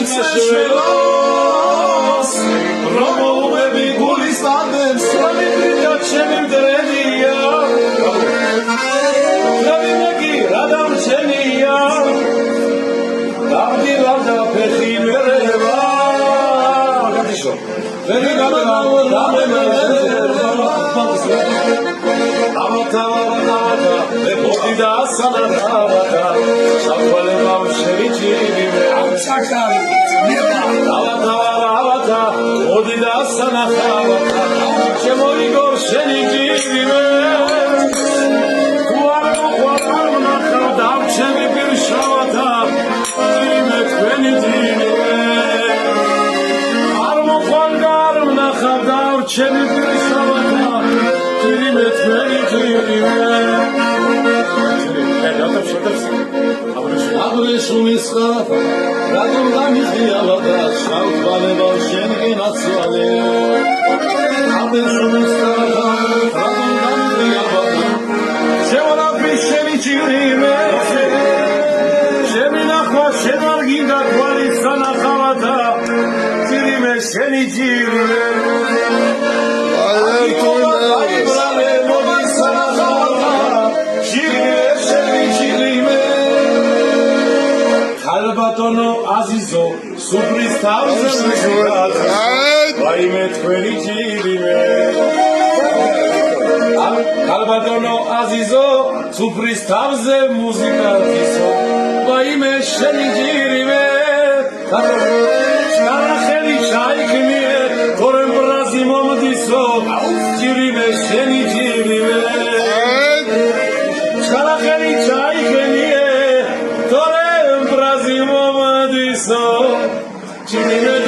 შეველოს რომოუბები გულის დადებს სამიბრიდა ჩემი მდრედია რავინაკი რა დამჩენია დავდილა და ფეხი მერევა გათიშო ვერი და სანადავდა საფალება შევიჭირიმე ავატა მოდი და სანახავდა შემოიგორ შენი ჭირიმე თუ არ მოყვარ ნახავ დავჩები პირშავათა ჭირიმე თქვენი ჭირიმე არ მოყვარ გარ ნახავ დავჩები პირშავათა ჭირიმე თქვენი ჭირიმე აბრეშუმის ხაფა რატომ გამიხიალა და შავთვალება შენგენ აცვალე აბრეშუმის ხაფა რატომ გამიხიალა და შემონაფრის შენი ჭირიმე შენი ნახვა შენ არ გინდა თვალის სანახავათა ჭირიმე შენი ჭირიმე ალბათონო აზიზო სუფრის თავზე ვაიმე თქვენი ჭირიმე ალბათონო აზიზო სუფრის თავზე მუსიკათისო ვაიმე შენი ჭირიმე შარახელი ჩაიქნიე თორემ ბრაზი მომდისო ჭირიმე შენი ჭირიმე შარახელი ჩაიქნიე თორემ ბრაზი მომდისო ჭირიმე